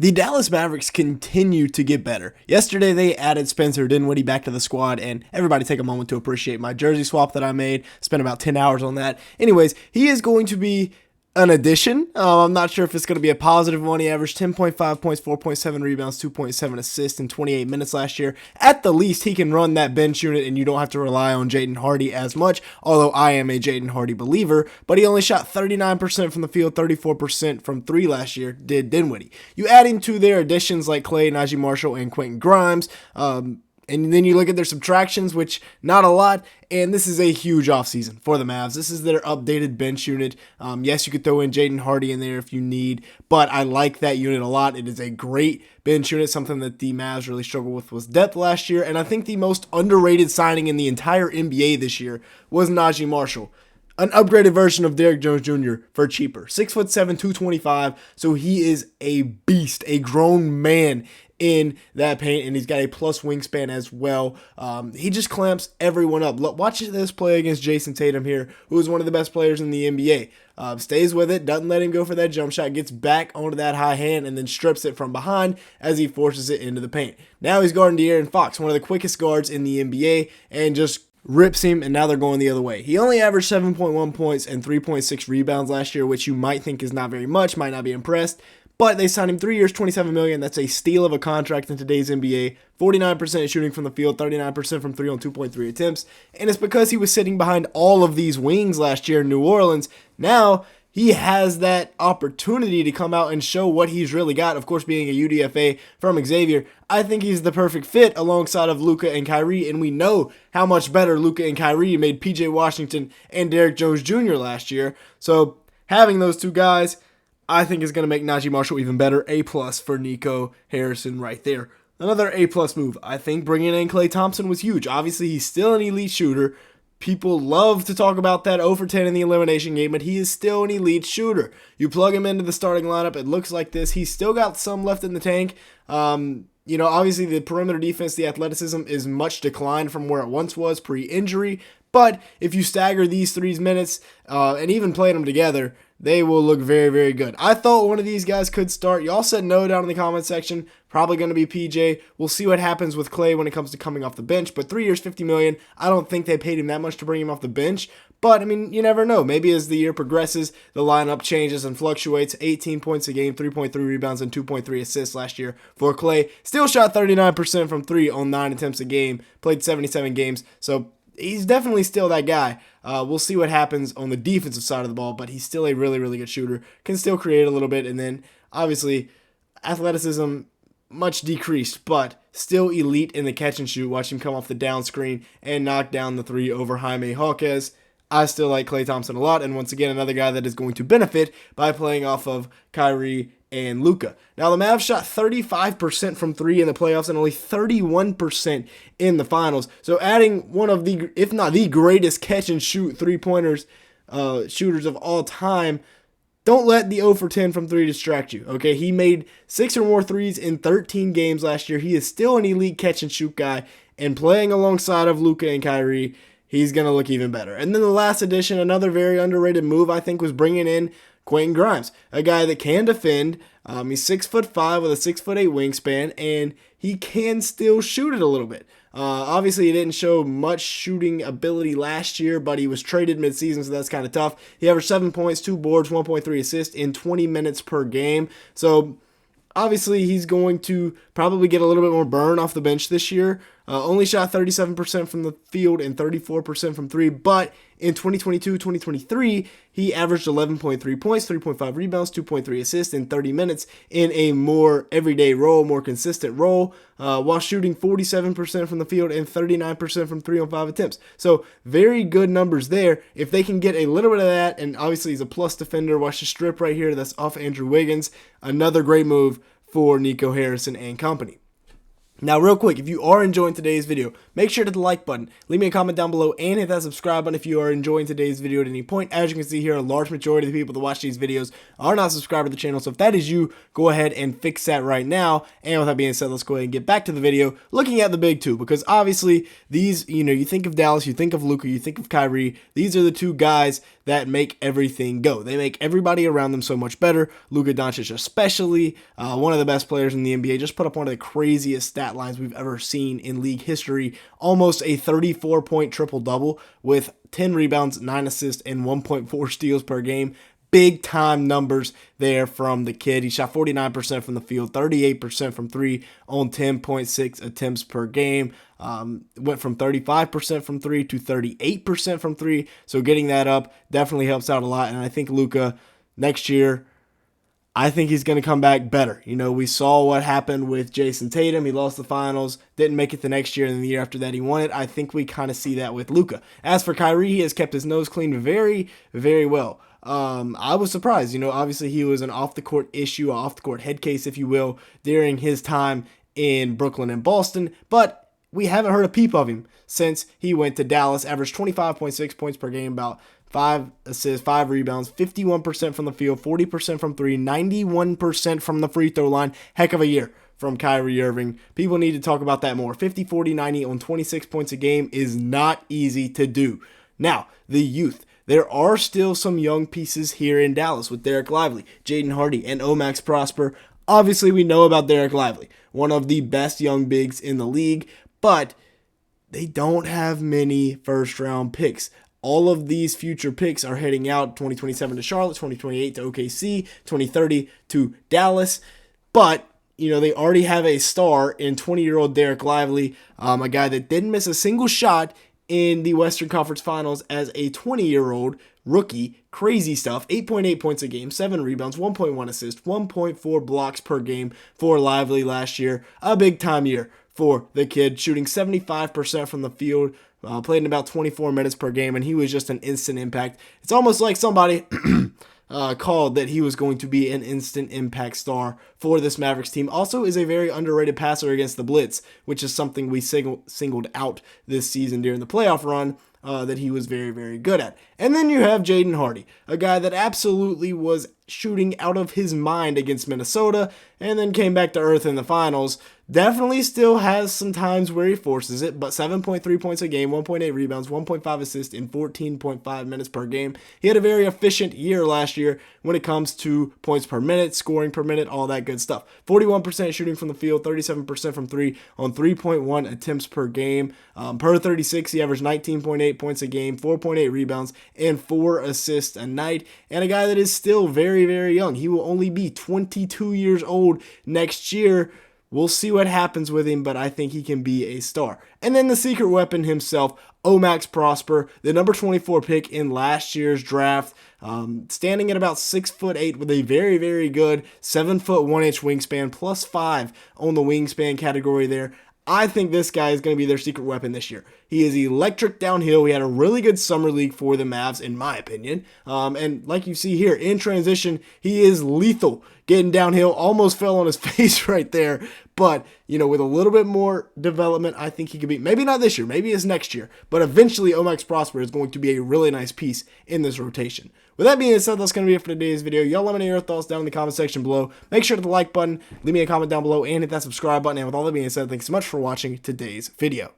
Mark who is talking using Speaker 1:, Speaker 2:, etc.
Speaker 1: The Dallas Mavericks continue to get better. Yesterday, they added Spencer Dinwiddie back to the squad, and everybody take a moment to appreciate my jersey swap that I made. Spent about 10 hours on that. Anyways, he is going to be an addition. I'm not sure if it's going to be a positive one. He averaged 10.5 points, 4.7 rebounds, 2.7 assists in 28 minutes last year. At the least, he can run that bench unit, and you don't have to rely on Jaden Hardy as much, although I am a Jaden Hardy believer, but he only shot 39% from the field, 34% from three last year, did Dinwiddie. You add into their additions like Klay, Naji Marshall, and Quentin Grimes, and then you look at their subtractions, which not a lot, and this is a huge offseason for the Mavs. This is their updated bench unit. Yes, you could throw in Jaden Hardy in there if you need, but I like that unit a lot. It is a great bench unit. Something that the Mavs really struggled with was depth last year, and I think the most underrated signing in the entire NBA this year was Naji Marshall. An upgraded version of Derrick Jones Jr. for cheaper. 6'7", 225, so he is a beast, a grown man in that paint, and he's got a plus wingspan as well. He just clamps everyone up. Watch this play against Jason Tatum here, who is one of the best players in the NBA. Stays with it, doesn't let him go for that jump shot, gets back onto that high hand, and then strips it from behind as he forces it into the paint. Now he's guarding De'Aaron Fox, one of the quickest guards in the NBA, and just rips him, and now they're going the other way. He only averaged 7.1 points and 3.6 rebounds last year, which you might think is not very much, might not be impressed, but they signed him 3 years, $27 million. That's a steal of a contract in today's NBA. 49% shooting from the field, 39% from three on 2.3 attempts, and it's because he was sitting behind all of these wings last year in New Orleans. Now he has that opportunity to come out and show what he's really got. Of course, being a UDFA from Xavier, I think he's the perfect fit alongside of Luca and Kyrie, and we know how much better Luca and Kyrie made PJ Washington and Derrick Jones Jr. last year. So having those two guys, I think is going to make Naji Marshall even better. A+ for Nico Harrison right there. Another A+ move. I think bringing in Klay Thompson was huge. Obviously, he's still an elite shooter. People love to talk about that 0 for 10 in the elimination game, but he is still an elite shooter. You plug him into the starting lineup, it looks like this. He's still got some left in the tank. Obviously the perimeter defense, the athleticism is much declined from where it once was pre-injury. But if you stagger these 3 minutes and even play them together, they will look very, very good. I thought one of these guys could start. Y'all said no down in the comment section. Probably going to be PJ. We'll see what happens with Klay when it comes to coming off the bench. But 3 years, $50 million. I don't think they paid him that much to bring him off the bench. But, I mean, you never know. Maybe as the year progresses, the lineup changes and fluctuates. 18 points a game, 3.3 rebounds, and 2.3 assists last year for Klay. Still shot 39% from 3 on 9 attempts a game. Played 77 games. So he's definitely still that guy. We'll see what happens on the defensive side of the ball, but he's still a really, really good shooter. Can still create a little bit, and then obviously athleticism much decreased, but still elite in the catch and shoot. Watch him come off the down screen and knock down the 3 over Jaime Jaquez. I still like Klay Thompson a lot, and once again, another guy that is going to benefit by playing off of Kyrie and Luca. Now, the Mavs shot 35% from 3 in the playoffs and only 31% in the finals. So adding one of the, if not the greatest catch and shoot three-pointers shooters of all time, don't let the 0 for 10 from 3 distract you, okay? He made 6 or more threes in 13 games last year. He is still an elite catch and shoot guy, and playing alongside of Luca and Kyrie, he's going to look even better. And then the last addition, another very underrated move, I think, was bringing in Quentin Grimes, a guy that can defend. He's 6'5" with a 6'8" wingspan, and he can still shoot it a little bit. Obviously, he didn't show much shooting ability last year, but he was traded midseason, so that's kind of tough. He averaged 7 points, 2 boards, 1.3 assists in 20 minutes per game. So obviously, he's going to probably get a little bit more burn off the bench this year. Only shot 37% from the field and 34% from 3, but in 2022-2023, he averaged 11.3 points, 3.5 rebounds, 2.3 assists in 30 minutes in a more everyday role, more consistent role, while shooting 47% from the field and 39% from 3 on 5 attempts. So very good numbers there. If they can get a little bit of that, and obviously he's a plus defender. Watch the strip right here. That's off Andrew Wiggins. Another great move for Nico Harrison and company. Now, real quick, if you are enjoying today's video, make sure to hit the like button, leave me a comment down below, and hit that subscribe button if you are enjoying today's video at any point. As you can see here, a large majority of the people that watch these videos are not subscribed to the channel, so if that is you, go ahead and fix that right now. And with that being said, let's go ahead and get back to the video, looking at the big two, because obviously these, you think of Dallas, you think of Luca, you think of Kyrie. These are the two guys that make everything go. They make everybody around them so much better. Luka Doncic especially, one of the best players in the NBA, just put up one of the craziest stat lines we've ever seen in league history. Almost a 34-point triple-double with 10 rebounds, 9 assists, and 1.4 steals per game. Big time numbers there from the kid. He shot 49% from the field, 38% from three on 10.6 attempts per game. Went from 35% from three to 38% from three. So getting that up definitely helps out a lot. And I think Luka next year, I think he's going to come back better. You know, we saw what happened with Jason Tatum. He lost the finals, didn't make it the next year, and the year after that he won it. I think we kind of see that with Luka. As for Kyrie, he has kept his nose clean very, very well. I was surprised. You know, obviously he was an off-the-court issue, an off-the-court head case, if you will, during his time in Brooklyn and Boston, but we haven't heard a peep of him since he went to Dallas. Averaged 25.6 points per game, about 5 assists, 5 rebounds, 51% from the field, 40% from three, 91% from the free throw line. Heck of a year from Kyrie Irving. People need to talk about that more. 50, 40, 90 on 26 points a game is not easy to do. Now, the youth. There are still some young pieces here in Dallas with Derek Lively, Jaden Hardy, and Omax Prosper. Obviously, we know about Derek Lively, one of the best young bigs in the league, but they don't have many first-round picks. All of these future picks are heading out 2027 to Charlotte, 2028 to OKC, 2030 to Dallas, but you know, they already have a star in 20-year-old Derek Lively, a guy that didn't miss a single shot in the Western Conference Finals as a 20-year-old rookie. Crazy stuff. 8.8 points a game, 7 rebounds, 1.1 assists, 1.4 blocks per game for Lively last year. A big-time year for the kid, shooting 75% from the field, played in about 24 minutes per game, and he was just an instant impact. It's almost like somebody called that he was going to be an instant impact star for this Mavericks team. Also is a very underrated passer against the blitz, which is something we singled out this season during the playoff run, that he was very, very good at. And then you have Jaden Hardy, a guy that absolutely was shooting out of his mind against Minnesota and then came back to earth in the finals. Definitely still has some times where he forces it, but 7.3 points a game, 1.8 rebounds, 1.5 assists in 14.5 minutes per game. He had a very efficient year last year when it comes to points per minute, scoring per minute, all that good stuff. 41% shooting from the field, 37% from three on 3.1 attempts per game. Per 36, he averaged 19.8 points a game, 4.8 rebounds, and 4 assists a night. And a guy that is still very, very young. He will only be 22 years old next year. We'll see what happens with him, but I think he can be a star. And then the secret weapon himself, Omax Prosper, the number 24 pick in last year's draft, standing at about 6'8" with a very, very good 7'1" wingspan, +5 on the wingspan category there. I think this guy is going to be their secret weapon this year. He is electric downhill. He had a really good summer league for the Mavs, in my opinion. And like you see here, in transition, he is lethal. Getting downhill, almost fell on his face right there. But, you know, with a little bit more development, I think he could be, maybe not this year, maybe it's next year. But eventually, Omax Prosper is going to be a really nice piece in this rotation. With that being said, that's going to be it for today's video. Y'all let me know your thoughts down in the comment section below. Make sure to hit the like button, leave me a comment down below, and hit that subscribe button. And with all that being said, thanks so much for watching today's video.